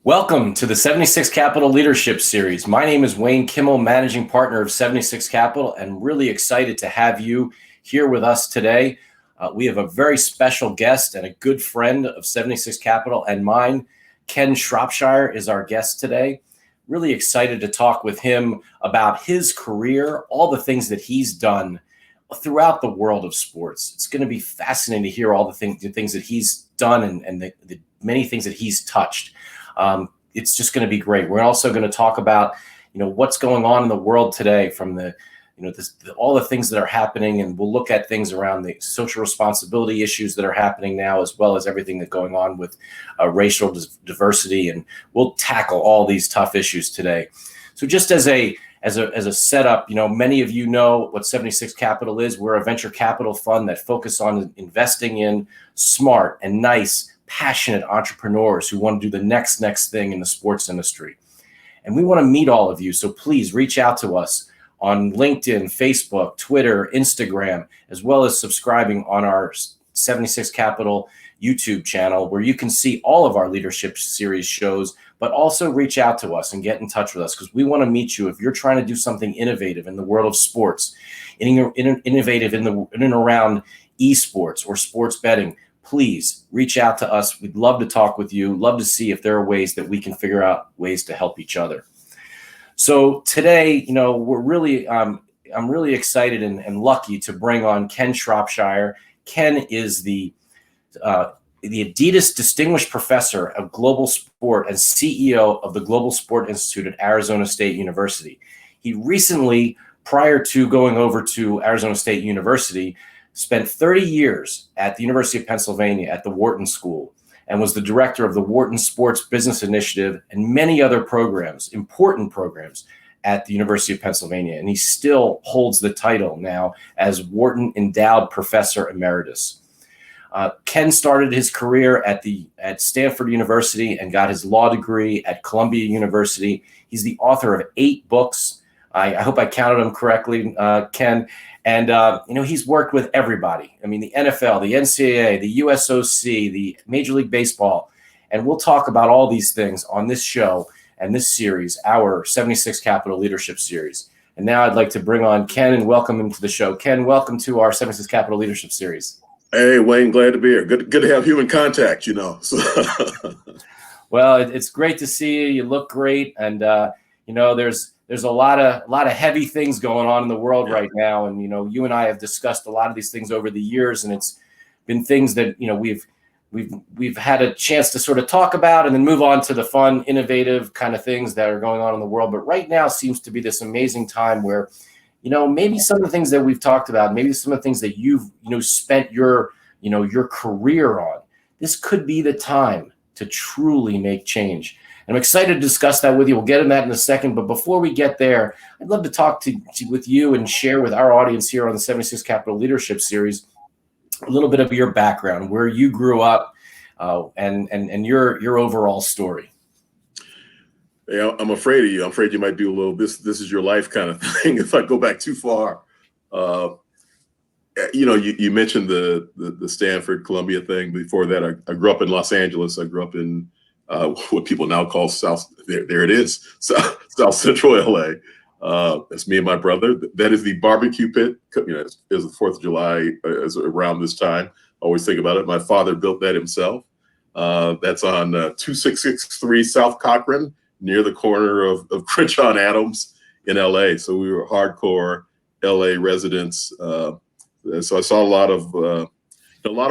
Welcome to the 76 Capital Leadership Series. My name is Wayne Kimmel, Managing Partner of 76 Capital, and really excited to have you here with us today. We have a very special guest and a good friend of 76 Capital and mine. Ken Shropshire is our guest today. Really excited to talk with him about his career, all the things that he's done throughout the world of sports. It's going to be fascinating to hear all the things that he's done and the many things that he's touched. It's just going to be great. We're also going to talk about, what's going on in the world today from all the things that are happening. And we'll look at things around the social responsibility issues that are happening now, as well as everything that's going on with racial diversity. And we'll tackle all these tough issues today. So just as a setup, many of you know what 76 Capital is. We're a venture capital fund that focus on investing in smart and nice, passionate entrepreneurs who want to do the next thing in the sports industry. And we want to meet all of you. So please reach out to us on LinkedIn, Facebook, Twitter, Instagram, as well as subscribing on our 76 Capital YouTube channel, where you can see all of our leadership series shows, but also reach out to us and get in touch with us, because we want to meet you if you're trying to do something innovative in the world of sports, innovative in and around esports or sports betting. Please reach out to us. We'd love to talk with you. Love to see if there are ways that we can figure out ways to help each other. So today, we're really, I'm really excited and lucky to bring on Ken Shropshire. Ken is the Adidas Distinguished Professor of Global Sport and CEO of the Global Sport Institute at Arizona State University. He recently, prior to going over to Arizona State University, spent 30 years at the University of Pennsylvania at the Wharton School and was the director of the Wharton Sports Business Initiative and many other programs, important programs at the University of Pennsylvania. And he still holds the title now as Wharton Endowed Professor Emeritus. Ken started his career at Stanford University and got his law degree at Columbia University. He's the author of 8 books. I hope I counted them correctly, Ken. And, he's worked with everybody. I mean, the NFL, the NCAA, the USOC, the Major League Baseball. And we'll talk about all these things on this show and this series, our 76 Capital Leadership Series. And now I'd like to bring on Ken and welcome him to the show. Ken, welcome to our 76 Capital Leadership Series. Hey, Wayne, glad to be here. Good to have human contact, Well, it's great to see you. You look great. And, there's a lot of heavy things going on in the world right now. And, you and I have discussed a lot of these things over the years, and it's been things that, we've had a chance to sort of talk about and then move on to the fun, innovative kind of things that are going on in the world. But right now seems to be this amazing time where, maybe some of the things that we've talked about, maybe some of the things that you've, spent your career on, this could be the time to truly make change. I'm excited to discuss that with you. We'll get into that in a second. But before we get there, I'd love to talk with you and share with our audience here on the 76 Capital Leadership Series a little bit of your background, where you grew up, and your overall story. Yeah, I'm afraid of you. I'm afraid you might do a little this is your life kind of thing if I go back too far. You mentioned the Stanford Columbia thing. Before that, I grew up in Los Angeles. I grew up in what people now call South. There it is, South Central LA. That's me and my brother. That is the barbecue pit. It's the 4th of July is around this time. I always think about it. My father built that himself. That's on 2663 South Cochran, near the corner of Crenshaw and Adams in LA. So we were hardcore LA residents. So I saw a lot of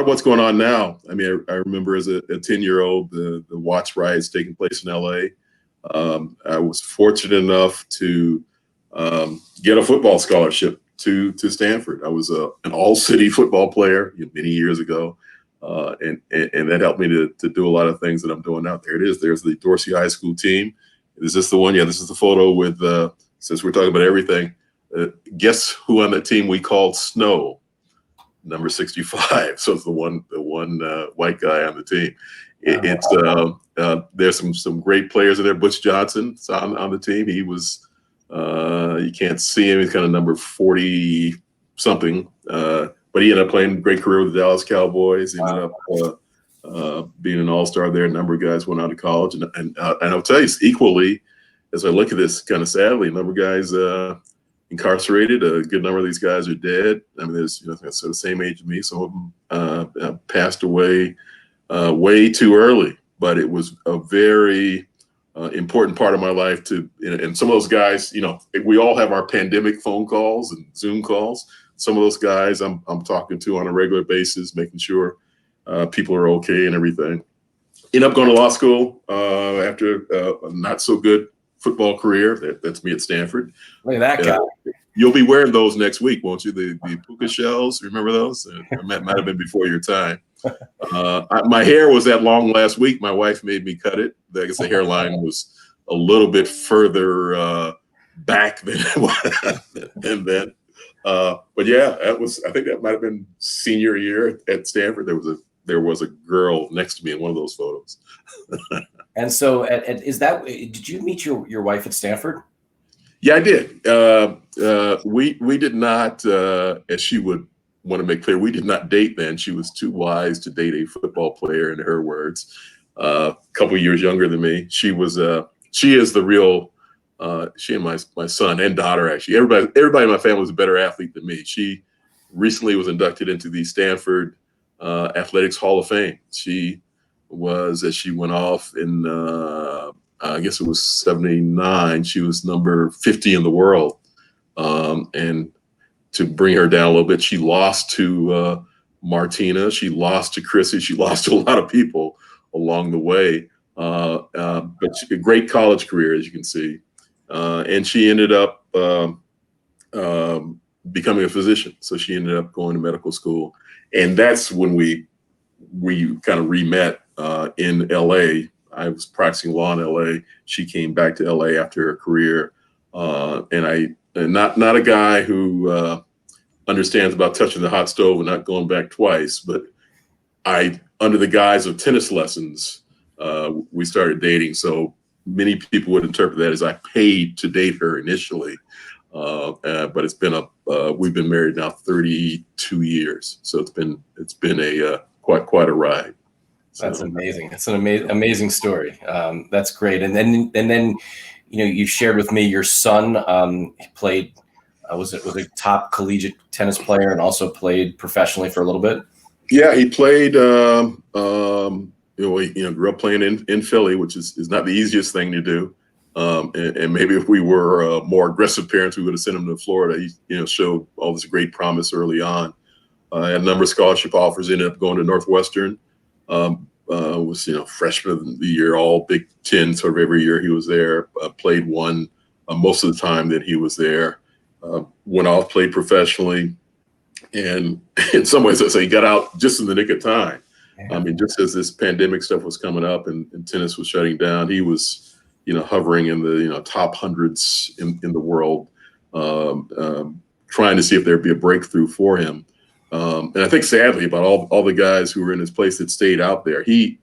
what's going on now. I mean, I remember as a 10-year-old, the Watts riots taking place in LA. I was fortunate enough to get a football scholarship to Stanford. I was an all-city football player many years ago. And that helped me to do a lot of things that I'm doing now. There it is. There's the Dorsey High School team. Is this the one? Yeah, this is the photo with, since we're talking about everything, guess who on that team we called Snow? Number 65. So it's the one white guy on the team. There's some great players in there. Butch Johnson's on the team. He was, you can't see him. He's kind of number 40 something. But he ended up playing a great career with the Dallas Cowboys. He ended up being an all-star there. A number of guys went out of college, and I'll tell you, equally, as I look at this, kind of sadly, a number of guys incarcerated. A good number of these guys are dead. I mean, there's so the same age as me. Some of them passed away way too early, but it was a very important part of my life and some of those guys, we all have our pandemic phone calls and Zoom calls. Some of those guys I'm talking to on a regular basis, making sure people are okay and everything. End up going to law school after a not so good football career. That's me at Stanford. Look at that guy. You'll be wearing those next week, won't you? The puka shells. Remember those? That might have been before your time. My hair was that long last week. My wife made me cut it. I guess the hairline was a little bit further back than then. But yeah, I think that might have been senior year at Stanford. There was a girl next to me in one of those photos. And so, did you meet your wife at Stanford? Yeah, I did. We did not, as she would want to make clear, we did not date then. She was too wise to date a football player, in her words. A couple of years younger than me. She is the real. She and my son and daughter, actually, everybody in my family was a better athlete than me. She recently was inducted into the Stanford Athletics Hall of Fame. She was, as she went off in, I guess it was 79, she was number 50 in the world. And to bring her down a little bit, she lost to Martina, she lost to Chrissy, she lost to a lot of people along the way. But a great college career, as you can see. And she ended up becoming a physician. So she ended up going to medical school. And that's when we kind of re-met in LA. I was practicing law in LA. She came back to LA after her career. And not a guy who understands about touching the hot stove and not going back twice, but under the guise of tennis lessons, we started dating. So many people would interpret that as I paid to date her initially. But it's been we've been married now 32 years. So it's been a quite a ride. So. That's amazing. It's an amazing story. That's great. And then, you shared with me your son played, was a top collegiate tennis player and also played professionally for a little bit. Yeah, he played, grew up playing in Philly, which is not the easiest thing to do. And maybe if we were more aggressive parents, we would have sent him to Florida. He, showed all this great promise early on. Had a number of scholarship offers, ended up going to Northwestern. Was freshman of the year, all Big Ten sort of every year he was there. Played one most of the time that he was there. Went off, played professionally, and in some ways, I say he got out just in the nick of time. Yeah. I mean, just as this pandemic stuff was coming up and tennis was shutting down, he was hovering in the top hundreds in the world, trying to see if there'd be a breakthrough for him. And I think sadly about all the guys who were in his place that stayed out there. He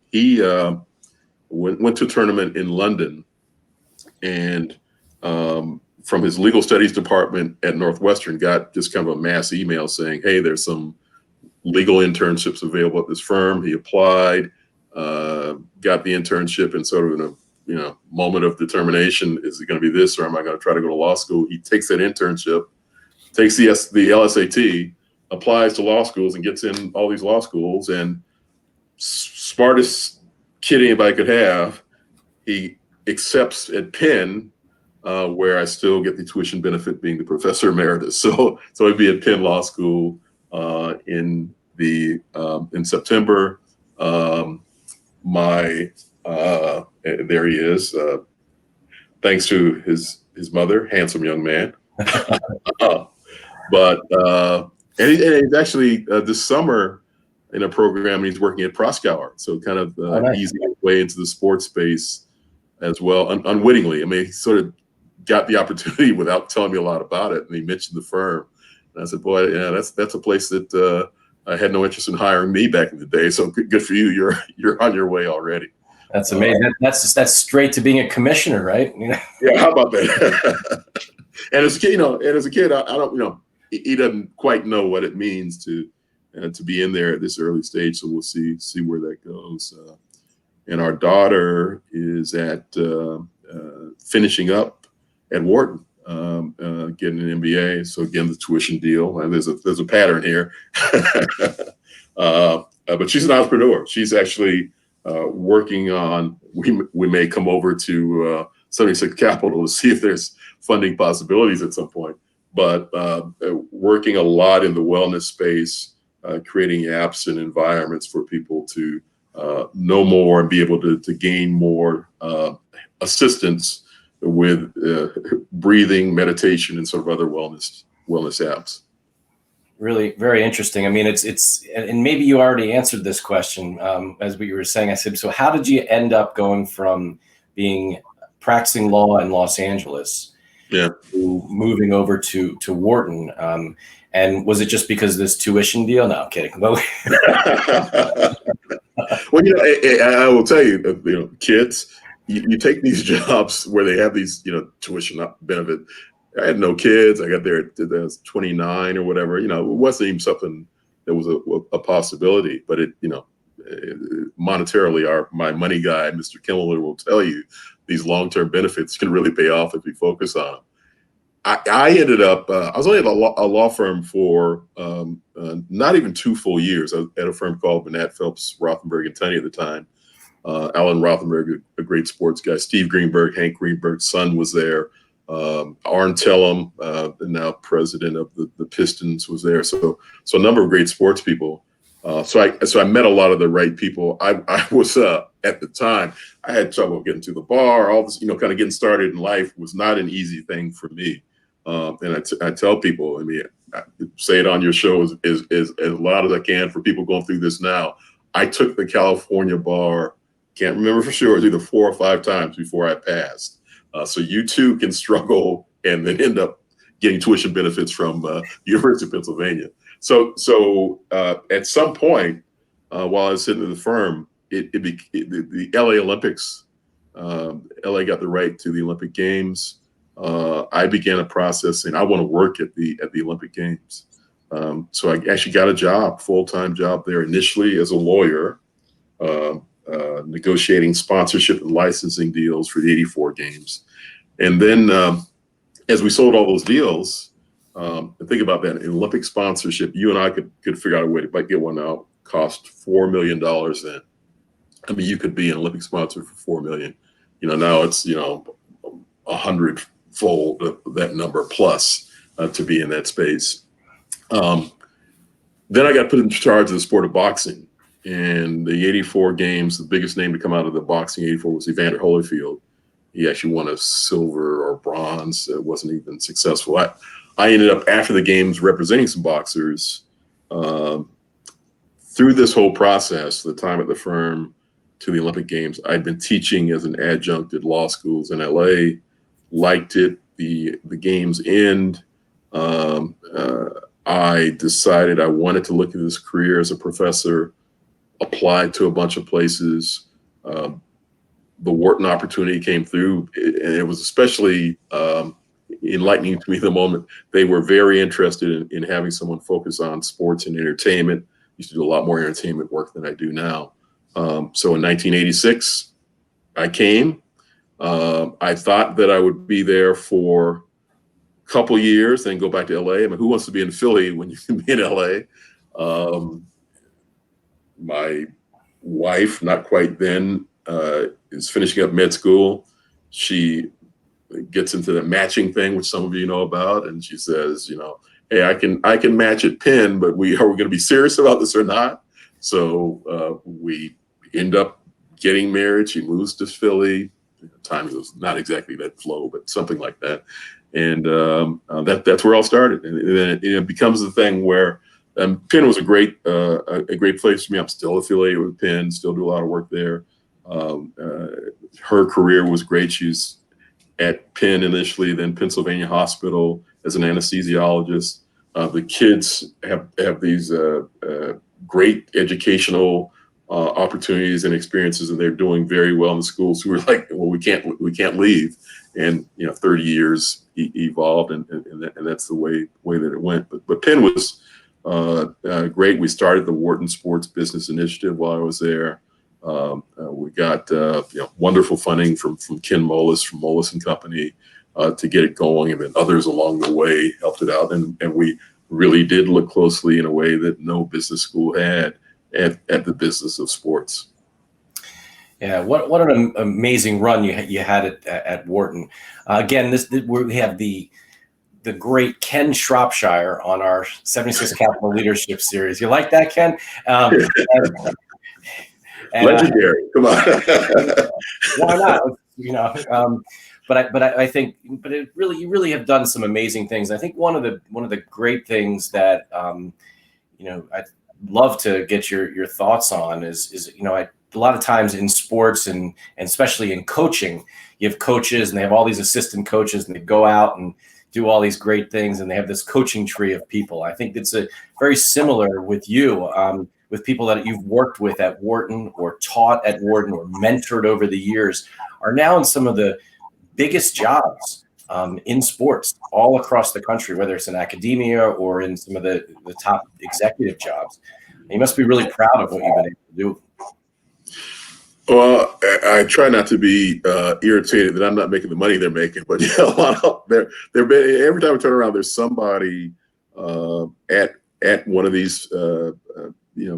went to a tournament in London, and from his legal studies department at Northwestern got just kind of a mass email saying, hey, there's some legal internships available at this firm. He applied, got the internship, and sort of in a moment of determination, is it going to be this or am I going to try to go to law school? He takes that internship, takes the LSAT, applies to law schools and gets in all these law schools, and smartest kid anybody could have, he accepts at Penn, where I still get the tuition benefit being the professor emeritus. So he'd be at Penn Law School in September. There he is, thanks to his mother, handsome young man. And he's actually this summer in a program, and he's working at Proskauer. So kind of nice. Easing his way into the sports space as well, unwittingly. I mean, he sort of got the opportunity without telling me a lot about it. And he mentioned the firm. And I said, boy, yeah, that's a place that I had no interest in hiring me back in the day. So good for you. You're on your way already. That's amazing. That's straight to being a commissioner, right? Yeah, how about that? And as a kid, I don't, he doesn't quite know what it means to to be in there at this early stage. So we'll see where that goes. And our daughter is at finishing up at Wharton, getting an MBA. So again, the tuition deal, and there's a pattern here. But she's an entrepreneur. She's actually working on. We may come over to 76 Capital to see if there's funding possibilities at some point. But working a lot in the wellness space, creating apps and environments for people to know more and be able to gain more assistance with breathing, meditation, and sort of other wellness apps. Really very interesting. I mean, it's and maybe you already answered this question as we were saying. I said, so how did you end up going from being practicing law in Los Angeles to moving over to Wharton? And was it just because of this tuition deal? No, I'm kidding. Well, I will tell you, kids, you take these jobs where they have these, tuition benefit. I had no kids. I got there at I was 29 or whatever. It wasn't even something that was a possibility. But monetarily, my money guy, Mr. Kimmler, will tell you these long-term benefits can really pay off if we focus on them. I ended up. I was only at a law firm for not even 2 full years. I was at a firm called Manat Phelps Rothenberg and Tunney at the time. Alan Rothenberg, a great sports guy. Steve Greenberg, Hank Greenberg's son, was there. Arn Tellem, the now president of the Pistons, was there. So a number of great sports people. So I met a lot of the right people. I was at the time, I had trouble getting to the bar. All this, kind of getting started in life was not an easy thing for me. And I tell people, I say it on your show as loud as I can for people going through this now. I took the California bar, can't remember for sure, it was either 4 or 5 times before I passed. So you too can struggle and then end up getting tuition benefits from University of Pennsylvania. So at some point, while I was sitting in the firm, the LA Olympics, LA got the right to the Olympic Games. I began a process saying I want to work at the Olympic Games. So I actually got a full-time job there initially as a lawyer, negotiating sponsorship and licensing deals for the '84 Games. And then as we sold all those deals, and think about that, an Olympic sponsorship, you and I could figure out a way to get one out, cost $4 million then. You could be an Olympic sponsor for $4 million. Now it's, 100-fold that number plus to be in that space. Then I got put in charge of the sport of boxing. And the '84 Games, the biggest name to come out of the boxing '84 was Evander Holyfield. He actually won a silver or bronze. It wasn't even successful. I ended up, after the games, representing some boxers. Through this whole process, the time at the firm to the Olympic Games, I'd been teaching as an adjunct at law schools in LA, liked it. The games end. I decided I wanted to look at this career as a professor, applied to a bunch of places. The Wharton opportunity came through, and it was especially enlightening to me the moment. They were very interested in having someone focus on sports and entertainment. I used to do a lot more entertainment work than I do now. So in 1986, I came. I thought that I would be there for a couple years, then go back to LA. Who wants to be in Philly when you can be in LA? My wife, not quite then, is finishing up med school. She gets into the matching thing, which some of you know about, and she says, hey, I can match at Penn, but are we going to be serious about this or not? So we end up getting married. She moves to Philly. Timing was not exactly that flow, but something like that. And that's where it all started. And then it becomes the thing where Penn was a great place for me. I'm still affiliated with Penn, still do a lot of work there. Her career was great. She's at Penn initially, then Pennsylvania Hospital as an anesthesiologist. The kids have these great educational opportunities and experiences, and they're doing very well in the schools. So we're like, well, we can't leave. And 30 years evolved, and that's the way that it went. But Penn was great. We started the Wharton Sports Business Initiative while I was there. We got wonderful funding from Ken Moelis from Moelis and Company to get it going, and then others along the way helped it out. And we really did look closely in a way that no business school had at the business of sports. Yeah, what an amazing run you had at Wharton. Again, we have the great Ken Shropshire on our 76 Capital Leadership Series. You like that, Ken? Legendary. Come on. Why not? But I think you really have done some amazing things. I think one of the great things that I'd love to get your thoughts on is a lot of times in sports and especially in coaching, you have coaches and they have all these assistant coaches and they go out and do all these great things and they have this coaching tree of people. I think it's very similar with you, with people that you've worked with at Wharton or taught at Wharton or mentored over the years are now in some of the biggest jobs in sports all across the country, whether it's in academia or in some of the top executive jobs. You must be really proud of what you've been able to do. Well, I try not to be irritated that I'm not making the money they're making, but a lot of every time I turn around, there's somebody at one of these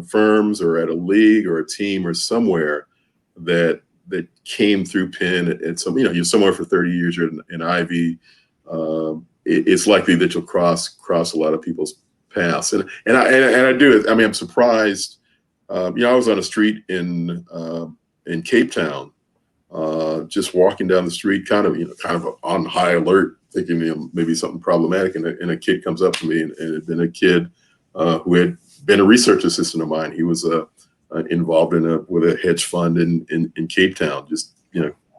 firms or at a league or a team or somewhere that came through Penn at some you're somewhere for 30 years, you're in Ivy. It's likely that you'll cross a lot of people's paths, and I do. I mean, I'm surprised. I was on a street in Cape Town, just walking down the street, kind of on high alert, thinking maybe something problematic, and a kid comes up to me, and it had been a kid who had been a research assistant of mine. He was involved with a hedge fund in Cape Town. Just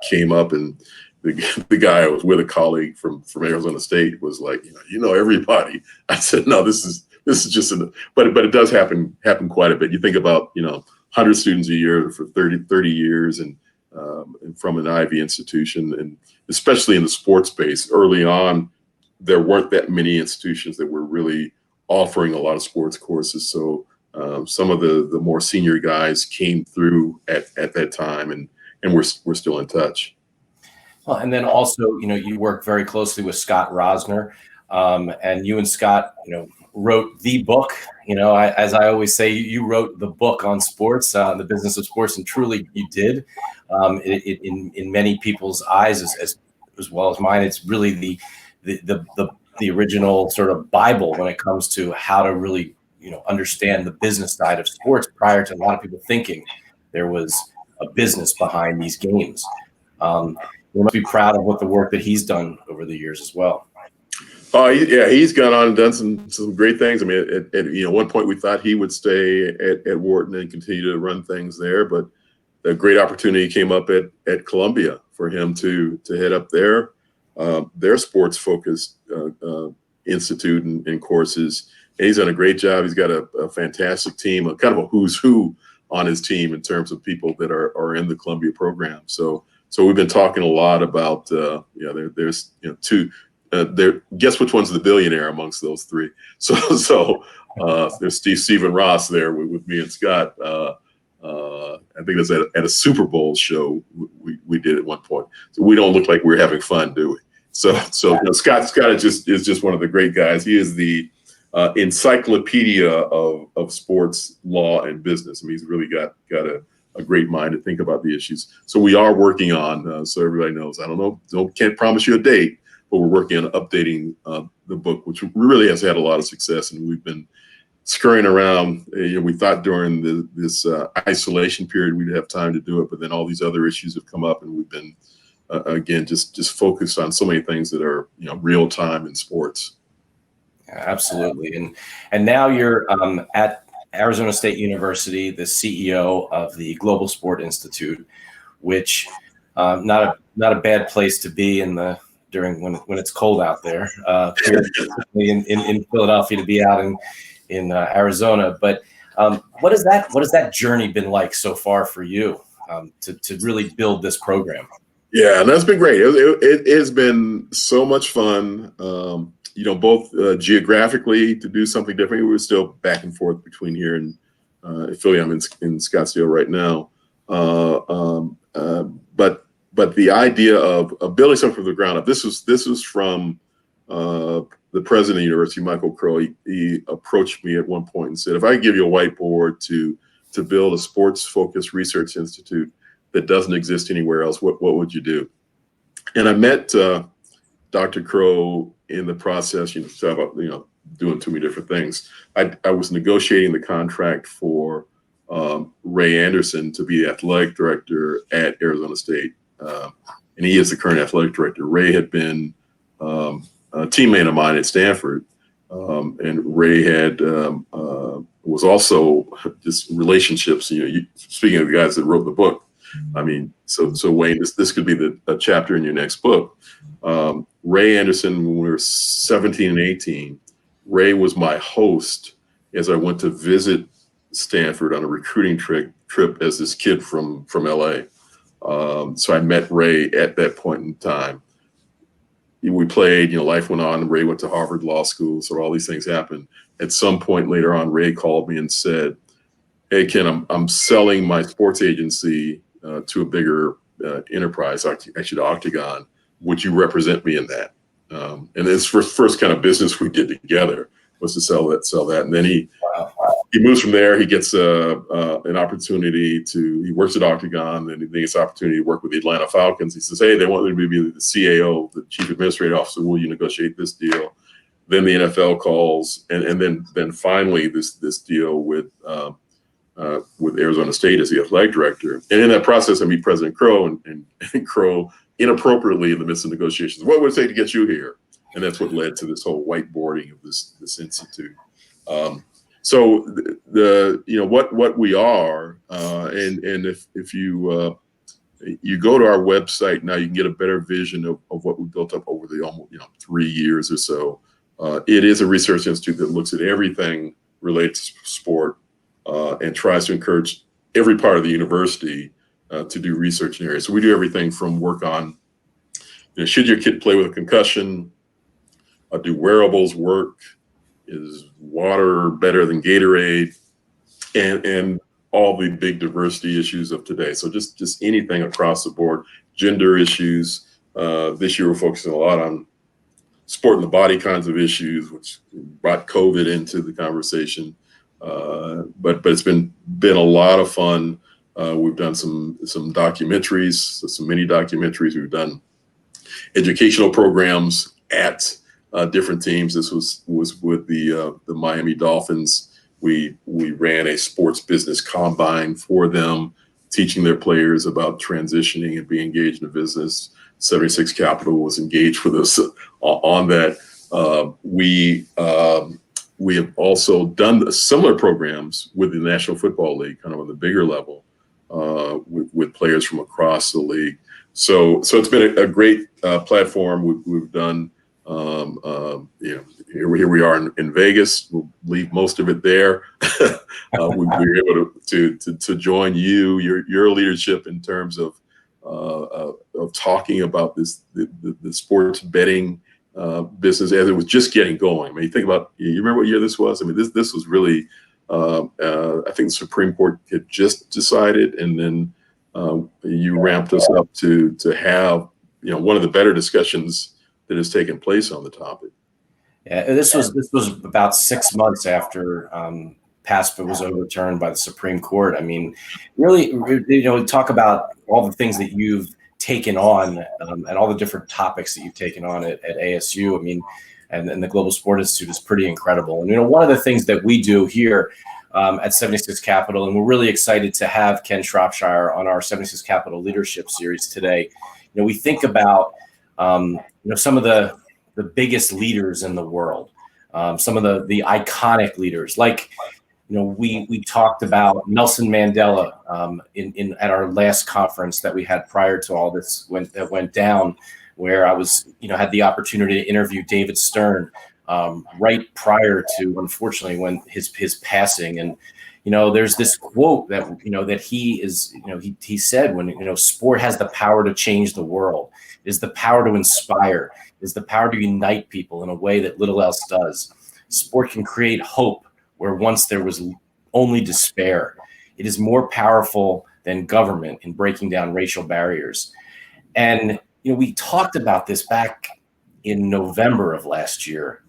came up, and the guy I was with, a colleague from Arizona State, was like, everybody. I said, no, this is just but it does happen quite a bit. You think about 100 students a year for 30 years, and from an Ivy institution, and especially in the sports space. Early on, there weren't that many institutions that were really offering a lot of sports courses. So some of the more senior guys came through at that time, and we're still in touch. Well, and then also, you work very closely with Scott Rosner, and you and Scott, wrote the book. As I always say, you wrote the book on sports, the business of sports, and truly you did. In many people's eyes, as well as mine, it's really the original sort of Bible when it comes to how to really understand the business side of sports. Prior to a lot of people thinking there was a business behind these games, you must be proud of what the work that he's done over the years as well. Oh, yeah, he's gone on and done some great things. I mean, at one point we thought he would stay at Wharton and continue to run things there, but a great opportunity came up at Columbia for him to head up their sports focused institute and courses. And he's done a great job. He's got a fantastic team, kind of a who's who on his team in terms of people that are in the Columbia program. So we've been talking a lot about there's two. Guess which one's the billionaire amongst those three? So there's Stephen Ross there with me and Scott. I think that's at a Super Bowl show we did at one point. So we don't look like we're having fun, do we? So Scott is just one of the great guys. He is the encyclopedia of sports law and business. I mean, he's really got a great mind to think about the issues. So we are working on, so everybody knows, I don't know, can't promise you a date, but we're working on updating the book, which really has had a lot of success, and we've been scurrying around. We thought during this isolation period we'd have time to do it, but then all these other issues have come up, and we've been again just focused on so many things that are real time in sports. Absolutely, and now you're at Arizona State University, the CEO of the Global Sport Institute, which not a bad place to be during when it's cold out there, in Philadelphia, to be out in Arizona. But what has that journey been like so far for you to really build this program? Yeah, and that's been great. It has been so much fun. both geographically to do something different. We're still back and forth between here and Philly. I'm in Scottsdale right now. But the idea of building something from the ground up. This was from the president of the university, Michael Crow. He approached me at one point and said, "If I give you a whiteboard to build a sports-focused research institute that doesn't exist anywhere else, what would you do?" And I met Dr. Crow in the process. About doing too many different things. I was negotiating the contract for Ray Anderson to be the athletic director at Arizona State, and he is the current athletic director. Ray had been a teammate of mine at Stanford, and Ray had was also just relationships. Speaking of the guys that wrote the book, I mean, so Wayne, this could be a chapter in your next book. Ray Anderson, when we were 17 and 18, Ray was my host as I went to visit Stanford on a recruiting trip as this kid from LA. So I met Ray at that point in time. We played, life went on. Ray went to Harvard Law School, so all these things happened. At some point later on, Ray called me and said, "Hey, Ken, I'm selling my sports agency to a bigger enterprise, actually to Octagon. Would you represent me in that?" And his first kind of business we did together was to sell that. And then he moves from there. He gets an opportunity he works at Octagon, and he gets an opportunity to work with the Atlanta Falcons. He says, "Hey, they want me to be the CAO, the Chief Administrative Officer. Will you negotiate this deal?" Then the NFL calls, and then finally this deal with Arizona State as the athletic director. And in that process, I meet President Crow, and Crow inappropriately in the midst of negotiations, "What would it take to get you here?" And that's what led to this whole whiteboarding of this institute. So what we are, and if you go to our website now, you can get a better vision of what we built up over the almost 3 years or so. It is a research institute that looks at everything related to sport and tries to encourage every part of the university to do research in areas. So we do everything from work on, should your kid play with a concussion? Do wearables work? Is water better than Gatorade? And all the big diversity issues of today. So just anything across the board, gender issues. This year we're focusing a lot on sport and the body kinds of issues, which brought COVID into the conversation. But it's been a lot of fun. We've done some documentaries, some mini documentaries. We've done educational programs at different teams. This was with the Miami Dolphins. We ran a sports business combine for them, teaching their players about transitioning and being engaged in business. 76 Capital was engaged with us on that. We have also done similar programs with the National Football League, kind of on the bigger level, with players from across the league. So it's been a great platform. We've done. Here we are in Vegas. We'll leave most of it there. We were able to join your leadership in terms of talking about the sports betting business as it was just getting going. I mean, you think about, you remember what year this was? I mean, this was really, I think the Supreme Court had just decided, and then you ramped us up to have, one of the better discussions that has taken place on the topic. Yeah, this was about 6 months after PASPA was overturned by the Supreme Court. I mean, really, talk about all the things that you've taken on and all the different topics that you've taken on at ASU. I mean, and the Global Sport Institute is pretty incredible. And one of the things that we do here at 76 Capital, and we're really excited to have Ken Shropshire on our 76 Capital Leadership Series today. We think about some of the biggest leaders in the world, some of the iconic leaders. Like, we talked about Nelson Mandela at our last conference that we had prior to all this that went down, where I was had the opportunity to interview David Stern right prior to, unfortunately, when his passing. And There's this quote that he said when, sport has the power to change the world, is the power to inspire, is the power to unite people in a way that little else does. Sport can create hope where once there was only despair. It is more powerful than government in breaking down racial barriers. And, we talked about this back in November of last year.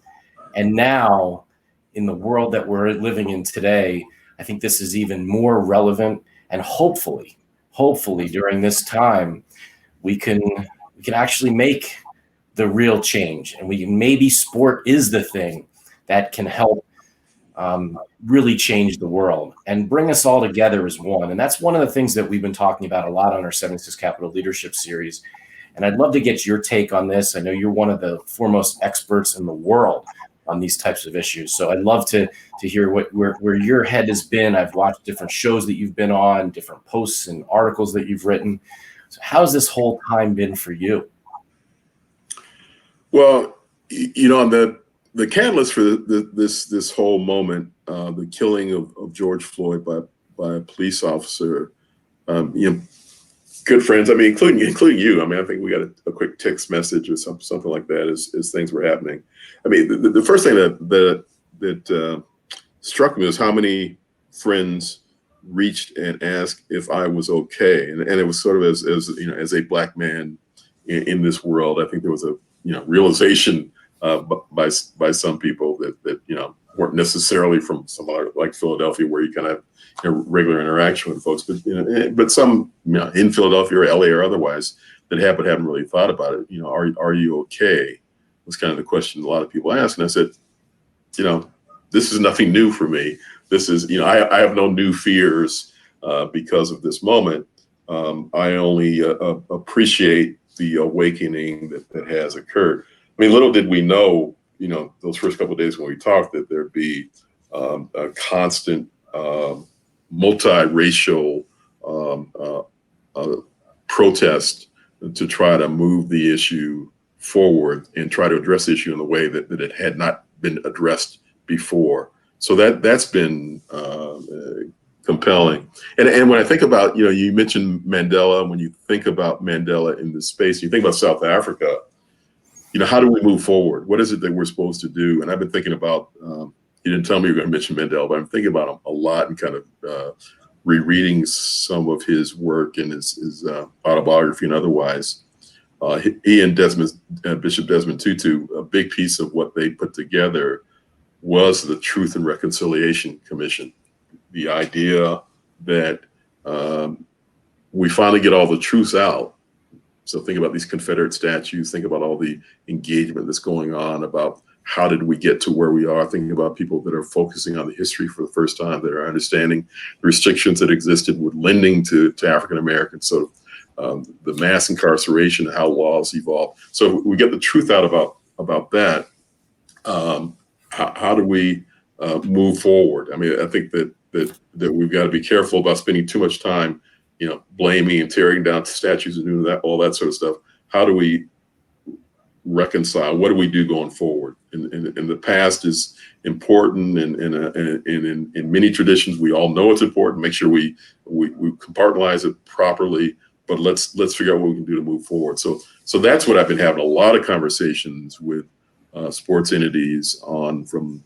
And now, in the world that we're living in today, I think this is even more relevant. And hopefully during this time, we can actually make the real change. And maybe sport is the thing that can help really change the world and bring us all together as one. And that's one of the things that we've been talking about a lot on our 76 Capital Leadership Series. And I'd love to get your take on this. I know you're one of the foremost experts in the world on these types of issues. So I'd love to hear where your head has been. I've watched different shows that you've been on, different posts and articles that you've written. So how's this whole time been for you? Well, the catalyst for this whole moment, the killing of George Floyd by a police officer, good friends, including you. I think we got a quick text message or something like that as things were happening. The first thing that struck me was how many friends reached and asked if I was okay, and it was sort of as a Black man in this world. I think there was a realization by some people that weren't necessarily from somewhere like Philadelphia, where you kind of have regular interaction with folks, but some in Philadelphia or LA or otherwise that haven't really thought about it. Are you okay? Was kind of the question a lot of people ask, and I said, this is nothing new for me. This is I have no new fears because of this moment. I only appreciate the awakening that has occurred. Little did we know, those first couple of days when we talked, that there'd be a constant multiracial protest to try to move the issue forward and try to address the issue in a way that it had not been addressed before. So that's been compelling. And when I think about, you mentioned Mandela. When you think about Mandela in this space, you think about South Africa. How do we move forward? What is it that we're supposed to do? And I've been thinking about, you didn't tell me you were going to mention Mandela, but I'm thinking about him a lot and kind of rereading some of his work and his autobiography and otherwise. He and Bishop Desmond Tutu, a big piece of what they put together was the Truth and Reconciliation Commission. The idea that we finally get all the truth out. So think about these Confederate statues, think about all the engagement that's going on about how did we get to where we are, thinking about people that are focusing on the history for the first time, that are understanding the restrictions that existed with lending to African Americans, so the mass incarceration, how laws evolved. So we get the truth out about that. How do we move forward? I think that we've got to be careful about spending too much time blaming and tearing down statues and doing that, all that sort of stuff. How do we reconcile? What do we do going forward? And the past is important, and in many traditions, we all know it's important. Make sure we compartmentalize it properly, but let's figure out what we can do to move forward. So that's what I've been having a lot of conversations with sports entities on, from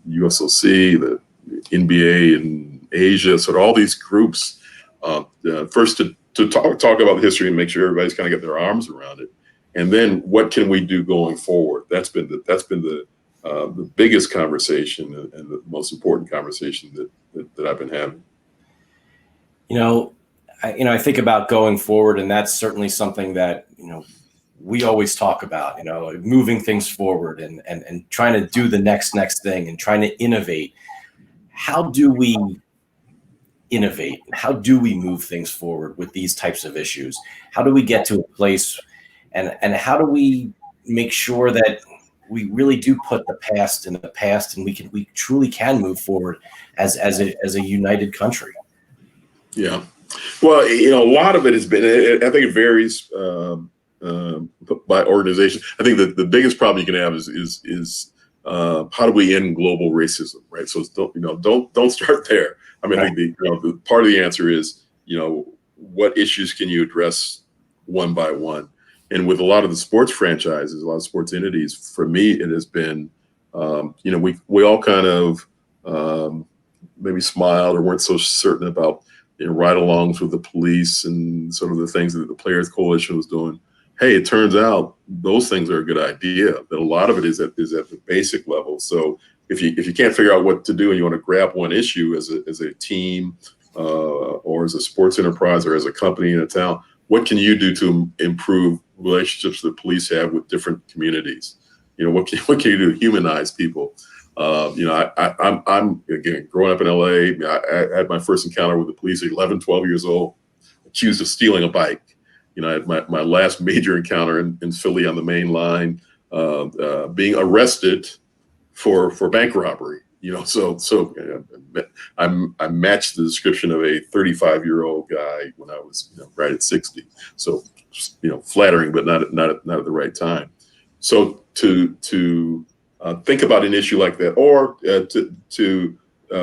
USOC, the NBA in Asia, sort of all these groups. First to talk about the history and make sure everybody's kind of got their arms around it, and then what can we do going forward? That's been the biggest conversation and the most important conversation that I've been having. I think about going forward, and that's certainly something that we always talk about. Moving things forward and trying to do the next thing and trying to innovate. How do we innovate? How do we move things forward with these types of issues? How do we get to a place, and how do we make sure that we really do put the past in the past, and we truly can move forward as a united country? Yeah, well, a lot of it has been. I think it varies by organization. I think that the biggest problem you can have is how do we end global racism, right? So don't start there. I mean, I think the part of the answer is, what issues can you address one by one? And with a lot of the sports franchises, a lot of sports entities, for me, it has been, we all kind of maybe smiled or weren't so certain about ride-alongs with the police and sort of the things that the Players Coalition was doing. Hey, it turns out those things are a good idea. That a lot of it is at the basic level. So if you can't figure out what to do and you want to grab one issue as a team or as a sports enterprise or as a company in a town, what can you do to improve relationships that police have with different communities? What can you do to humanize people? I'm again growing up in LA. I had my first encounter with the police at 11, 12 years old, accused of stealing a bike. I had my last major encounter in Philly on the main line, being arrested for bank robbery. I matched the description of a 35-year-old guy when I was right at 60. So flattering, but not at the right time. So to think about an issue like that, or to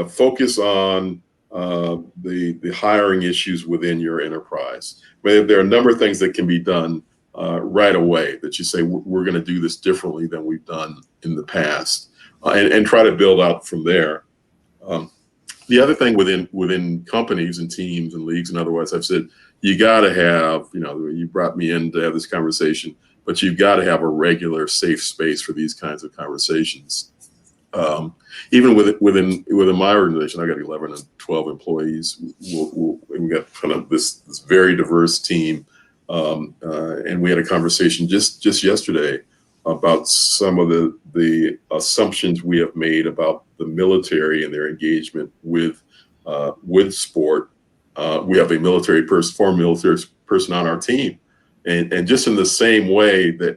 focus on the hiring issues within your enterprise. There are a number of things that can be done right away that you say, we're going to do this differently than we've done in the past, and try to build out from there. The other thing within companies and teams and leagues and otherwise, I've said, you got to have, you brought me in to have this conversation, but you've got to have a regular safe space for these kinds of conversations. Even within my organization, I got 11 and 12 employees. We got kind of this very diverse team, and we had a conversation just yesterday about some of the assumptions we have made about the military and their engagement with sport. We have a former military person on our team, and just in the same way that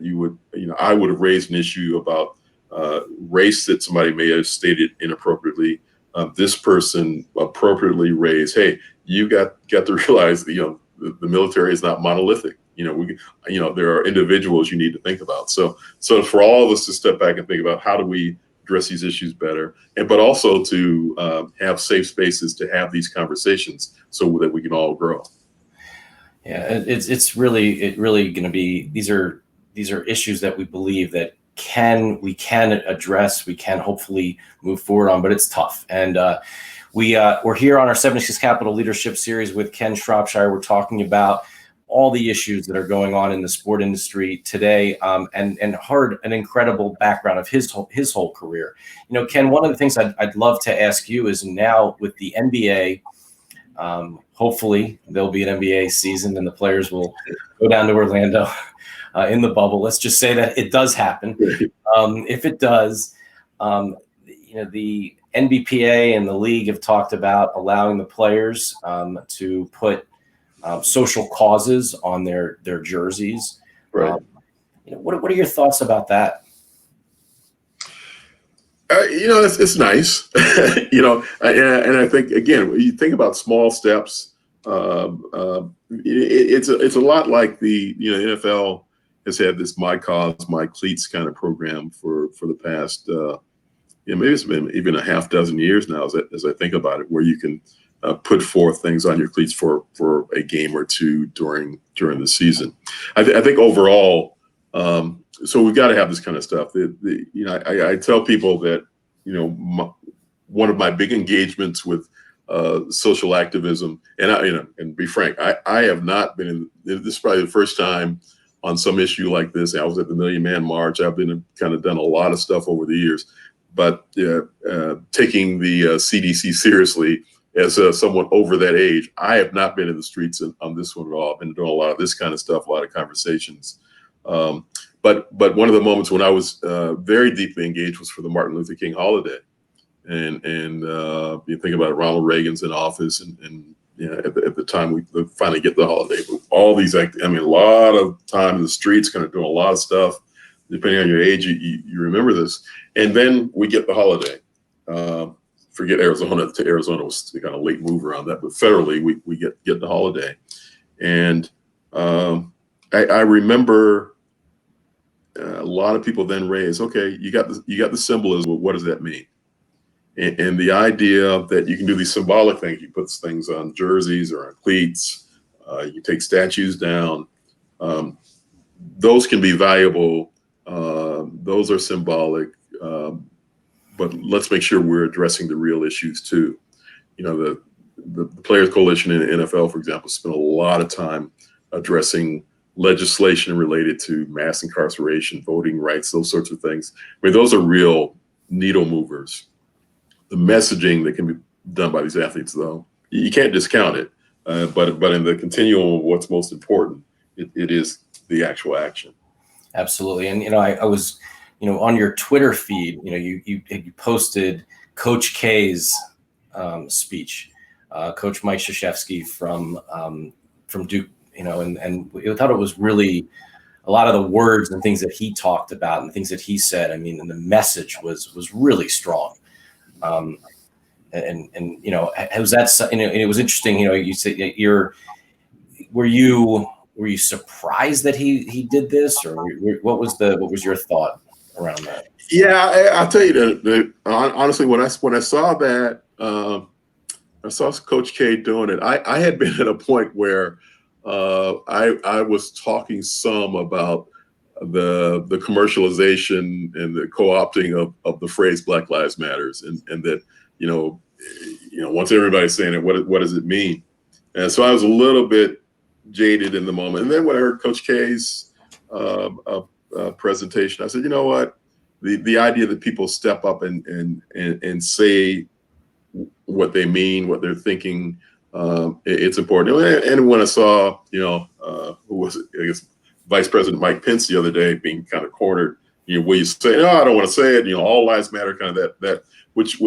I would have raised an issue about race that somebody may have stated inappropriately. This person appropriately raised, hey, you got to realize that the military is not monolithic. There are individuals you need to think about. So for all of us to step back and think about how do we address these issues better, but also to have safe spaces to have these conversations so that we can all grow. Yeah, it's really going to be, these are issues that we believe that we can address, we can hopefully move forward on, but it's tough. And we're here on our 76 Capital Leadership Series with Ken Shropshire. We're talking about all the issues that are going on in the sport industry today, and heard an incredible background of his whole career. Ken, one of the things I'd love to ask you is, now with the NBA, hopefully there'll be an NBA season and the players will go down to Orlando in the bubble. Let's just say that it does happen. If it does, the NBPA and the league have talked about allowing the players to put social causes on their jerseys. Right. What are your thoughts about that? It's nice, and I think, again, when you think about small steps, it's a lot like the NFL has had this My Cause, My Cleats kind of program for the past, maybe it's been even a half dozen years now, as I think about it, where you can put forth things on your cleats for a game or two during the season. I think overall, so we've got to have this kind of stuff. I tell people that one of my big engagements with social activism, and be frank, I have not been in. This is probably the first time on some issue like this. I was at the Million Man March. I've been kind of done a lot of stuff over the years, but taking the CDC seriously as someone over that age, I have not been in the streets on this one at all. I've been doing a lot of this kind of stuff, a lot of conversations. But one of the moments when I was very deeply engaged was for the Martin Luther King holiday, and you think about it, Ronald Reagan's in office, and at the time we finally get the holiday. But all these, a lot of time in the streets, kind of doing a lot of stuff. Depending on your age, you remember this, and then we get the holiday. Forget Arizona. Arizona was the kind of late mover on that, but federally we get the holiday, and I remember. A lot of people then raise, okay, you got the symbolism. What does that mean? And the idea that you can do these symbolic things, you put things on jerseys or on cleats, you take statues down, those can be valuable. Those are symbolic, but let's make sure we're addressing the real issues too. You know, the Players Coalition in the NFL, for example, spent a lot of time addressing legislation related to mass incarceration, voting rights, those sorts of things. I mean, those are real needle movers. The messaging that can be done by these athletes, though, you can't discount it. But in the continuum of what's most important, it is the actual action. Absolutely. And, I was, on your Twitter feed, you posted Coach K's speech, Coach Mike Krzyzewski from Duke, and I thought it was really a lot of the words and things that he talked about and things that he said. I mean, and the message was really strong. And was that, it was interesting, you said were you surprised that he did this, or what was your thought around that? Yeah, I'll tell you that honestly, when I saw that, I saw Coach K doing it. I had been at a point where I was talking some about the commercialization and the co-opting of the phrase Black Lives Matters, and that once everybody's saying it, what does it mean? And so I was a little bit jaded in the moment. And then when I heard Coach K's presentation, I said, you know what, the idea that people step up and say what they mean, what they're thinking, it's important. And when I saw, who was it? I guess Vice President Mike Pence the other day being kind of cornered, where you say, no, I don't want to say it, all lives matter, kind of that which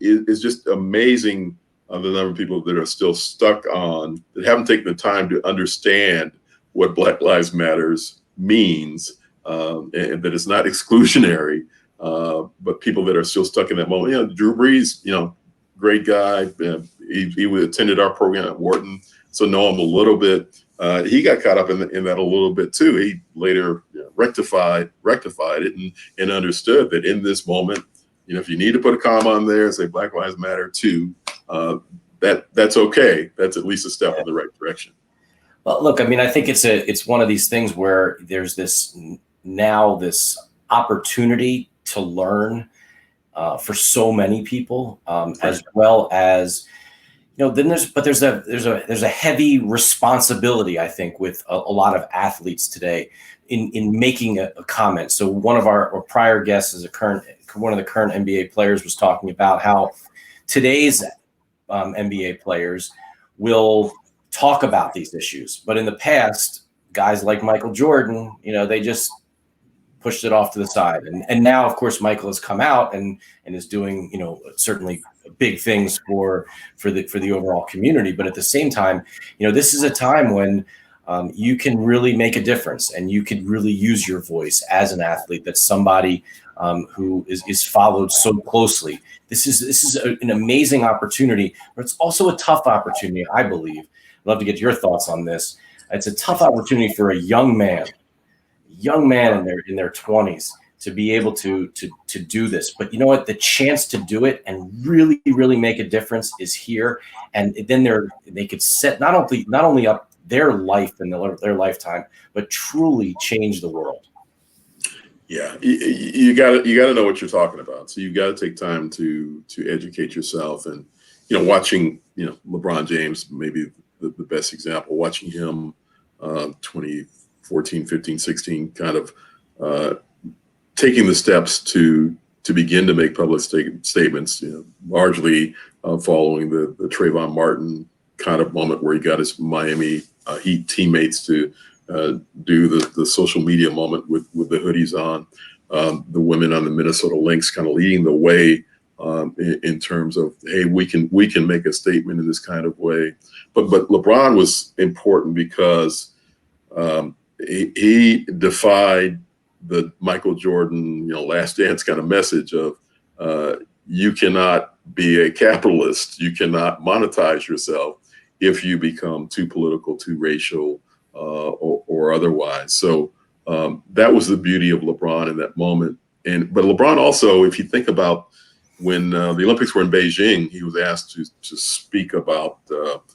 is just amazing. The number of people that are still stuck on, that haven't taken the time to understand what Black Lives Matters means, and that it's not exclusionary, but people that are still stuck in that moment. Drew Brees, great guy. He attended our program at Wharton, so know him a little bit. He got caught up in that a little bit too. He later rectified it and understood that in this moment, if you need to put a comma on there and say Black Lives Matter too, that's okay. That's at least a step in the right direction. Well, look, I mean, I think it's one of these things where there's this opportunity to learn for so many people, as well as then there's a heavy responsibility, I think, with a lot of athletes today in making a comment. So one of our prior guests is one of the current NBA players was talking about how today's NBA players will talk about these issues, but in the past, guys like Michael Jordan, they just pushed it off to the side. And now, of course, Michael has come out and is doing, certainly big things for the overall community. But at the same time, this is a time when you can really make a difference, and you can really use your voice as an athlete. That's somebody who is followed so closely. This is an amazing opportunity, but it's also a tough opportunity, I believe. I'd love to get your thoughts on this. It's a tough opportunity for a young man in their 20s to be able to do this. But you know what? The chance to do it and really, really make a difference is here. And then they could set not only up their life and their lifetime, but truly change the world. Yeah, you got to know what you're talking about. So you've got to take time to educate yourself. And watching LeBron James, maybe the best example, watching him 2014, 15, 16, kind of taking the steps to begin to make public statements, largely following the Trayvon Martin kind of moment where he got his Miami Heat teammates to do the social media moment with the hoodies on, the women on the Minnesota Lynx kind of leading the way in terms of, hey, we can make a statement in this kind of way. But LeBron was important because he defied the Michael Jordan, Last Dance kind of message of you cannot be a capitalist, you cannot monetize yourself if you become too political, too racial, or otherwise. So that was the beauty of LeBron in that moment. But LeBron also, if you think about when the Olympics were in Beijing, he was asked to speak about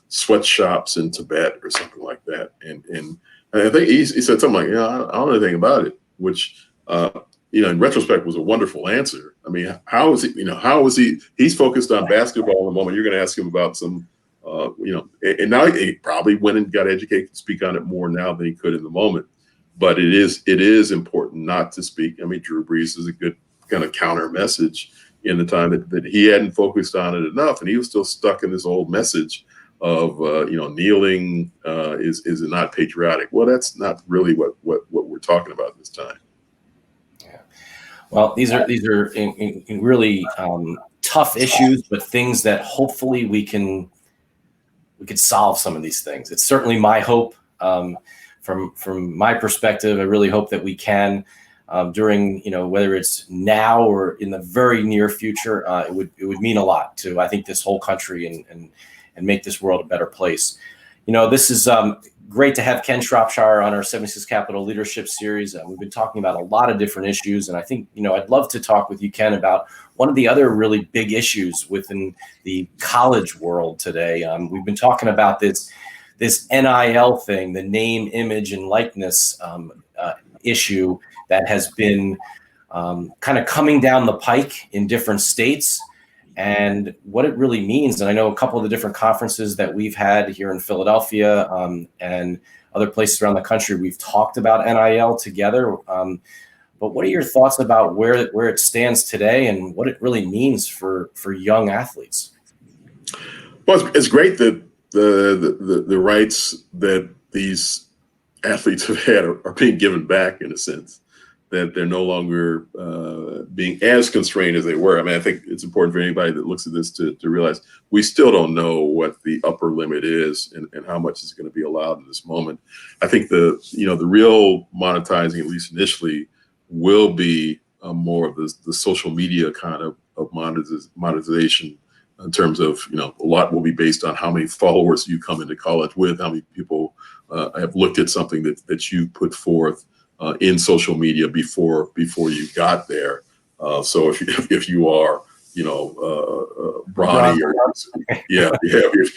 sweatshops in Tibet or something like that. And I think he said something like, I don't know anything about it, which, in retrospect was a wonderful answer. I mean, how is he, he's focused on basketball in the moment. You're going to ask him about some, and now he probably went and got educated to speak on it more now than he could in the moment. But it is important not to speak. I mean, Drew Brees is a good kind of counter message in the time that he hadn't focused on it enough, and he was still stuck in this old message of kneeling is not patriotic. Well, that's not really what we're talking about this time. Yeah. Well, these are in really tough issues, but things that hopefully we could solve some of these things. It's certainly my hope. From my perspective, I really hope that we can. During, whether it's now or in the very near future, it would mean a lot to, I think, this whole country and make this world a better place. This is great to have Ken Shropshire on our 76 Capital Leadership Series. We've been talking about a lot of different issues, and I think, I'd love to talk with you, Ken, about one of the other really big issues within the college world today. We've been talking about this NIL thing, the name, image, and likeness issue that has been kind of coming down the pike in different states, and what it really means. And I know a couple of the different conferences that we've had here in Philadelphia and other places around the country, we've talked about NIL together. But what are your thoughts about where it stands today and what it really means for young athletes? Well, it's great that the rights that these athletes have had are being given back, in a sense, that they're no longer being as constrained as they were. I mean, I think it's important for anybody that looks at this to realize we still don't know what the upper limit is and how much is going to be allowed in this moment. I think the real monetizing, at least initially, will be more of the social media kind of monetization, in terms of, a lot will be based on how many followers you come into college with, how many people have looked at something that you put forth in social media before you got there. So if you are, Bronny, or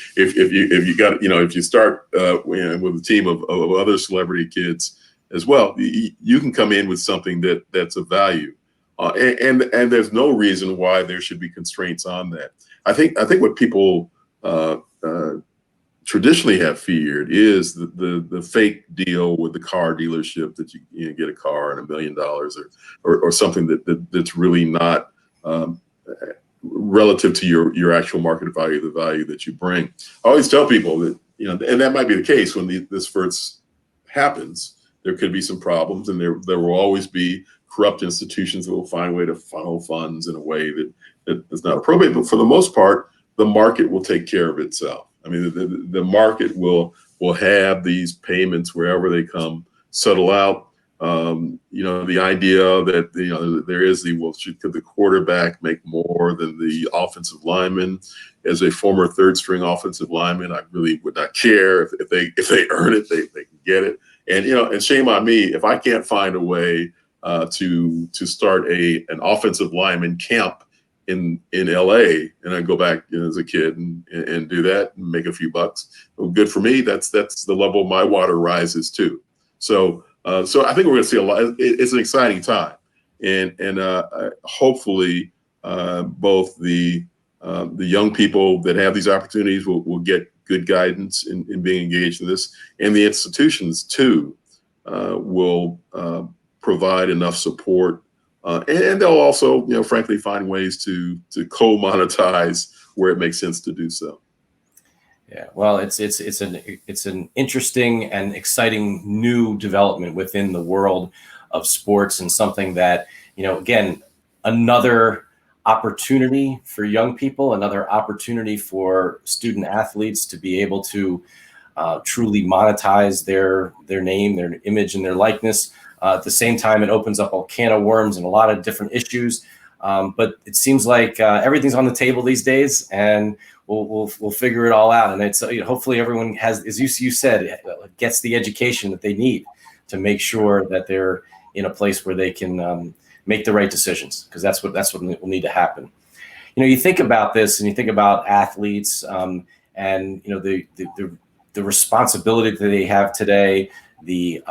if you got, if you start with a team of other celebrity kids as well, you can come in with something that's of value, and there's no reason why there should be constraints on that. I think what people traditionally have feared is the fake deal with the car dealership that you get a car and $1 million or something that's really not relative to your actual market value, the value that you bring. I always tell people that, and that might be the case when this first happens. There could be some problems, and there will always be corrupt institutions that will find a way to funnel funds in a way that is not appropriate. But for the most part, the market will take care of itself. I mean, the market will have these payments wherever they come settle out. The idea that there is could the quarterback make more than the offensive lineman? As a former third string offensive lineman, I really would not care if they earn it, they can get it. And shame on me if I can't find a way to start an offensive lineman camp in LA, and I go back as a kid and do that and make a few bucks. Well, good for me. That's the level my water rises to. So I think we're going to see a lot. It's an exciting time, and hopefully both the young people that have these opportunities will get good guidance in being engaged in this, and the institutions too will provide enough support. And they'll also, frankly, find ways to co-monetize where it makes sense to do so. Yeah, well, it's an interesting and exciting new development within the world of sports, and something that, again, another opportunity for young people, another opportunity for student athletes to be able to truly monetize their name, their image, and their likeness. At the same time, it opens up a can of worms and a lot of different issues. But it seems like everything's on the table these days, and we'll figure it all out. And it's hopefully everyone has, as you said, gets the education that they need to make sure that they're in a place where they can make the right decisions, because that's what will need to happen. you think about this and you think about athletes, and the responsibility that they have today, the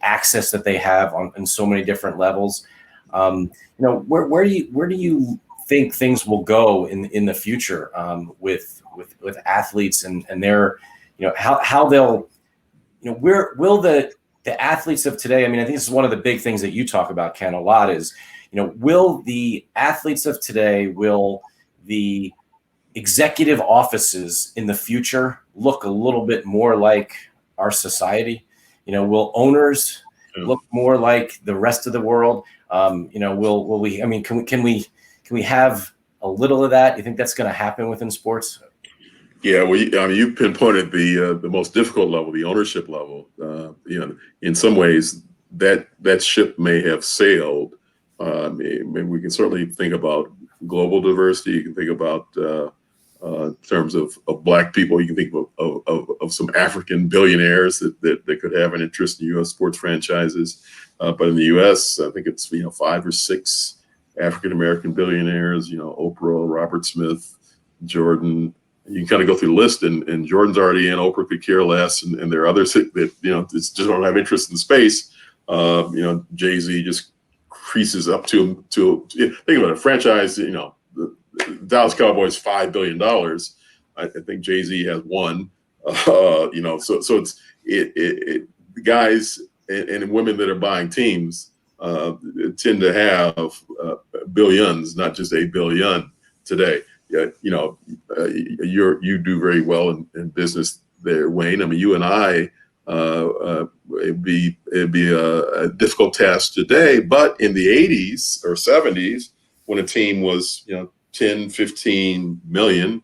access that they have on so many different levels. Where do you think things will go in the future, with athletes and their, how they'll, where will the athletes of today? I mean, I think this is one of the big things that you talk about, Ken, a lot is, will the athletes of today, will the executive offices in the future look a little bit more like our society? Will owners look more like the rest of the world? Will we? I mean, can we have a little of that? You think that's going to happen within sports? Yeah, well, you pinpointed the most difficult level, the ownership level. In some ways, that ship may have sailed. We can certainly think about global diversity. You can think about in terms of Black people. You can think of some African billionaires that could have an interest in U.S. sports franchises. But in the U.S., I think it's 5 or 6 African American billionaires. Oprah, Robert Smith, Jordan. You can kind of go through the list, and Jordan's already in. Oprah could care less, and there are others that just don't have interest in space. Jay-Z just creases up to think about a franchise. The Dallas Cowboys $5 billion. I think Jay-Z has one. So it's the guys and women that are buying teams tend to have billions, not just a billion today. You do very well in business there, Wayne. I mean, you and I, it'd be a difficult task today, but in the 80s or 70s, when a team was 10, 15 million,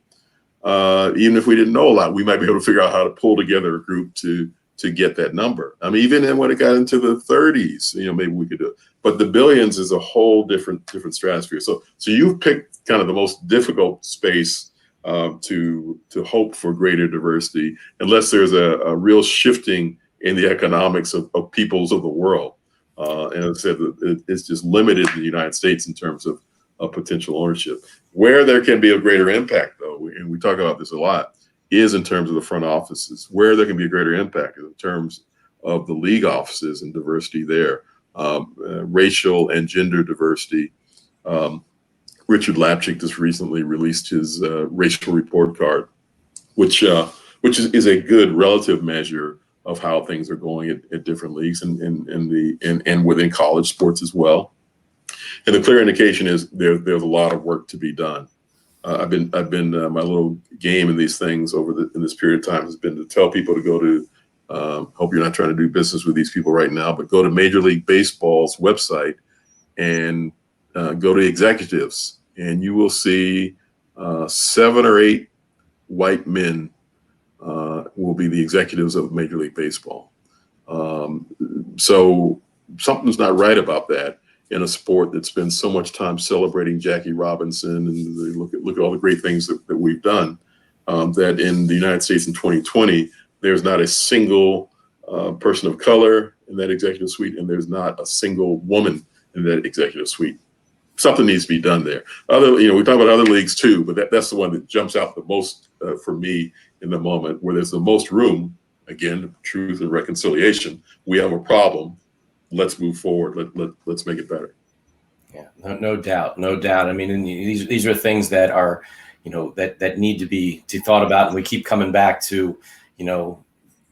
even if we didn't know a lot, we might be able to figure out how to pull together a group to get that number. I mean, even when it got into the 30s, maybe we could do it. But the billions is a whole different stratosphere. So you've picked kind of the most difficult space to hope for greater diversity, unless there's a real shifting in the economics of peoples of the world. And as I said, it's just limited in the United States in terms of potential ownership. Where there can be a greater impact, though, and we talk about this a lot, is in terms of the front offices. Where there can be a greater impact in terms of the league offices and diversity there, racial and gender diversity. Richard Lapchick just recently released his racial report card, which is a good relative measure of how things are going at different leagues and within college sports as well. And the clear indication is there's a lot of work to be done. I've been my little game in these things in this period of time has been to tell people to go to. Hope you're not trying to do business with these people right now, but go to Major League Baseball's website and go to executives, and you will see 7 or 8 white men will be the executives of Major League Baseball. So something's not right about that in a sport that spends so much time celebrating Jackie Robinson, and look at all the great things that we've done. That in the United States in 2020, there's not a single person of color in that executive suite, and there's not a single woman in that executive suite. Something needs to be done there. We talk about other leagues too, but that's the one that jumps out the most for me in the moment, where there's the most room. Again, truth and reconciliation. We have a problem. Let's move forward. Let's make it better. Yeah, no doubt. I mean, these are things that are, that need to be thought about, and we keep coming back to,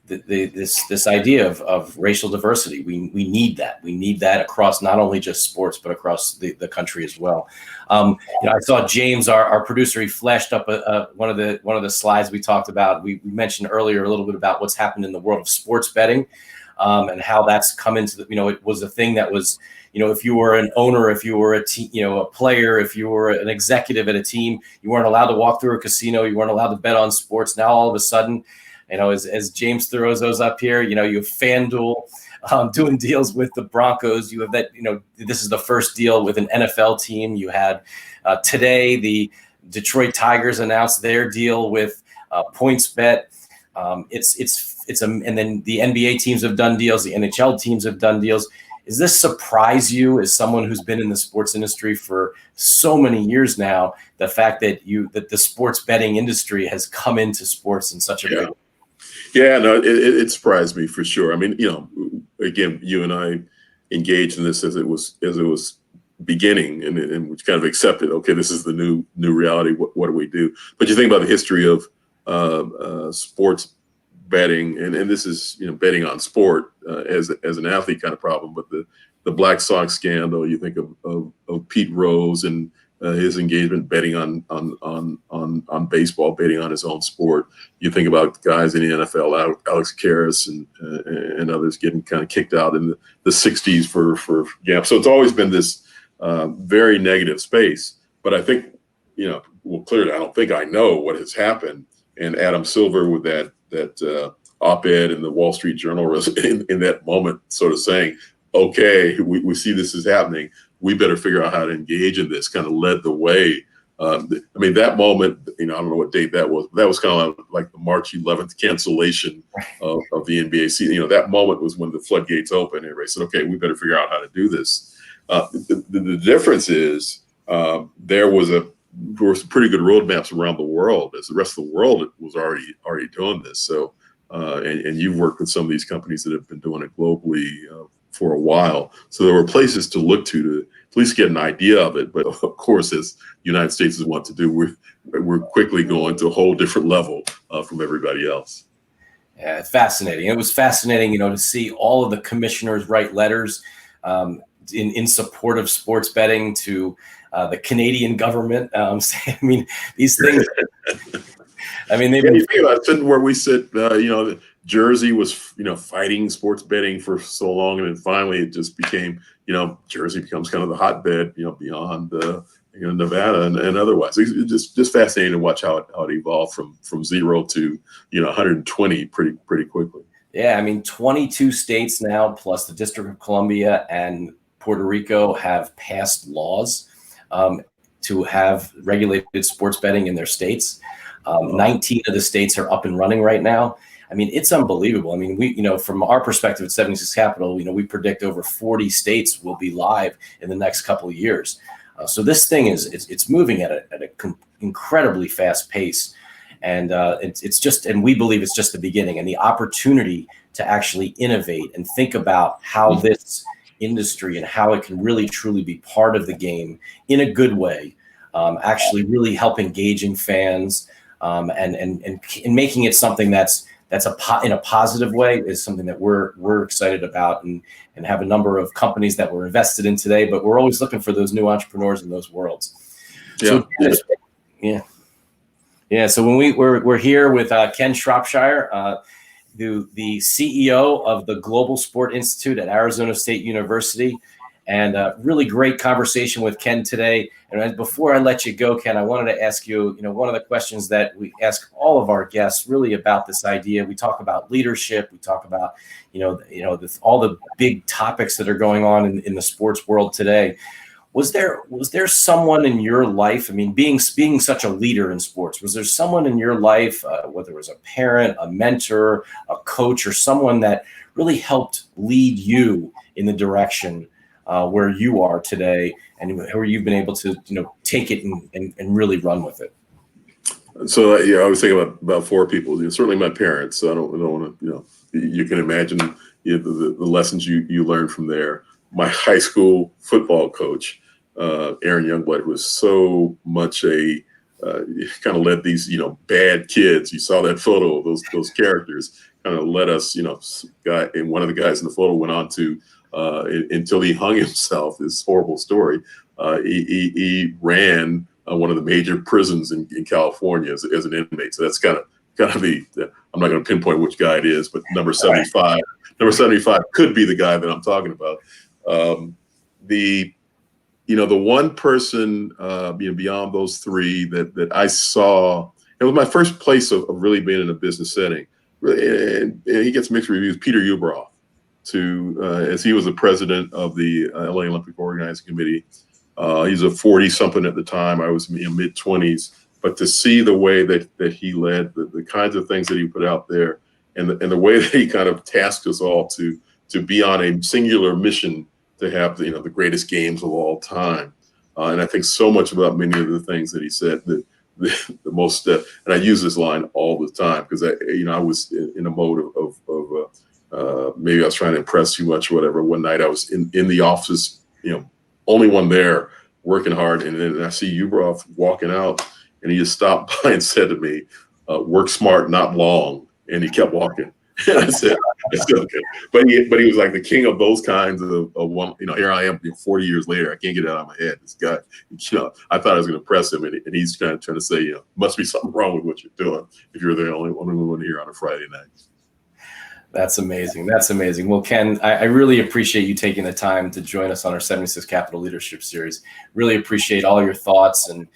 this idea of racial diversity. We need that. We need that across not only just sports, but across the country as well. I saw James, our producer, he flashed up one of the slides we talked about. We mentioned earlier a little bit about what's happened in the world of sports betting, and how that's come into it was a thing that was, if you were an owner, if you were a player, if you were an executive at a team, you weren't allowed to walk through a casino. You weren't allowed to bet on sports. Now, all of a sudden, as James throws those up here, you have FanDuel doing deals with the Broncos. You have that, this is the first deal with an NFL team. You had today the Detroit Tigers announced their deal with PointsBet. And then the NBA teams have done deals. The NHL teams have done deals. Does this surprise you as someone who's been in the sports industry for so many years now, the fact that the sports betting industry has come into sports in such a big way? Yeah, no, it surprised me for sure. I mean, again, you and I engaged in this as it was beginning, and we kind of accepted, okay, this is the new reality. What do we do? But you think about the history of sports betting, and this is betting on sport as an athlete kind of problem. But the Black Sox scandal, you think of Pete Rose and his engagement betting on baseball, betting on his own sport. You think about guys in the NFL, Alex Karras and others getting kind of kicked out in the 60s for gambling. So it's always been this very negative space. But I think, well, clearly, I don't think I know what has happened. And Adam Silver with that op-ed in the Wall Street Journal was in that moment sort of saying, okay, we see this is happening. We better figure out how to engage in this, kind of led the way. I mean, that moment, I don't know what date that was, but that was kind of like the March 11th cancellation of the NBA season. That moment was when the floodgates opened and everybody said, okay, we better figure out how to do this. The difference is there were some pretty good roadmaps around the world, as the rest of the world was already doing this. So, and you've worked with some of these companies that have been doing it globally for a while. So there were places to look to at least get an idea of it. But of course, as the United States is want to do, we're quickly going to a whole different level from everybody else. Yeah, it's fascinating. It was fascinating, to see all of the commissioners write letters in support of sports betting to the Canadian government. I mean, these things. I mean, you think about sitting where we sit. Jersey was, fighting sports betting for so long, and then finally it just became, Jersey becomes kind of the hotbed, beyond Nevada and otherwise. It's just fascinating to watch how it evolved from 0 to 120 pretty quickly. Yeah, I mean, 22 states now, plus the District of Columbia and Puerto Rico, have passed laws to have regulated sports betting in their states. 19 of the states are up and running right now. I mean, it's unbelievable. I mean, we, from our perspective at 76 Capital, we predict over 40 states will be live in the next couple of years. So this thing it's moving at an incredibly fast pace, and and we believe it's just the beginning, and the opportunity to actually innovate and think about how this industry and how it can really truly be part of the game in a good way, actually really help engaging fans, and making it something that's in a positive way is something that we're excited about, and have a number of companies that we're invested in today, but we're always looking for those new entrepreneurs in those worlds. Yeah. So when we're here with Ken Shropshire, the CEO of the Global Sport Institute at Arizona State University, and a really great conversation with Ken today. And before I let you go, Ken, I wanted to ask you, one of the questions that we ask all of our guests really about this idea. We talk about leadership. We talk about, all the big topics that are going on in the sports world today. Was there someone in your life? I mean, being such a leader in sports, was there someone in your life, whether it was a parent, a mentor, a coach, or someone that really helped lead you in the direction where you are today, and where you've been able to, take it and really run with it? So I was thinking about 4 people. Certainly my parents. So I don't want to. You can imagine the lessons you learned from there. My high school football coach, Aaron Youngblood, was so much kind of led these bad kids. You saw that photo of those characters. Kind of led us. And one of the guys in the photo went on to. Until he hung himself, this horrible story. He ran one of the major prisons in California as an inmate. So that's kind of I'm not going to pinpoint which guy it is, but number 75. Number 75 could be the guy that I'm talking about. The one person beyond those 3 that I saw, it was my first place of really being in a business setting. And he gets mixed reviews. Peter Ueberroth. As he was the president of the LA Olympic Organizing Committee. He's a 40-something at the time. I was in mid-20s. But to see the way that he led, the kinds of things that he put out there, and the way that he kind of tasked us all to be on a singular mission to have the greatest games of all time. And I think so much about many of the things that he said that the most, and I use this line all the time because I was in a mode of maybe I was trying to impress too much or whatever. One night I was in the office, only one there working hard. And then I see Ubrov walking out and he just stopped by and said to me, work smart, not long. And he kept walking. And I said, okay. But he was like the king of those kinds of one, here I am 40 years later. I can't get it out of my head. This guy, I thought I was going to impress him. And he's kind of trying to say, must be something wrong with what you're doing if you're the only one here on a Friday night. That's amazing. That's amazing. Well, Ken, I really appreciate you taking the time to join us on our 76 Capital Leadership Series. Really appreciate all your thoughts and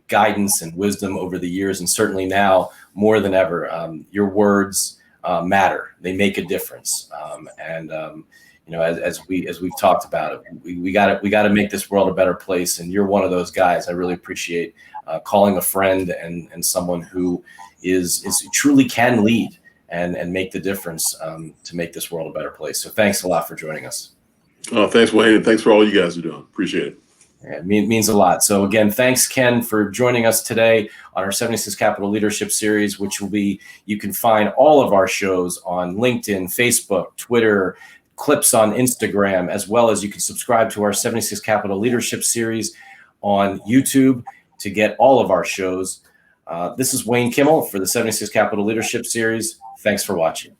guidance and wisdom over the years. And certainly now more than ever, your words matter. They make a difference. As we've talked about it, we got to make this world a better place. And you're one of those guys. I really appreciate calling a friend and someone who is truly can lead and make the difference to make this world a better place. So thanks a lot for joining us. Oh, thanks, Wayne. And thanks for all you guys are doing. Appreciate it. Yeah, it means a lot. So again, thanks, Ken, for joining us today on our 76 Capital Leadership Series, which will be, you can find all of our shows on LinkedIn, Facebook, Twitter, clips on Instagram, as well as you can subscribe to our 76 Capital Leadership Series on YouTube to get all of our shows. This is Wayne Kimmel for the 76 Capital Leadership Series. Thanks for watching.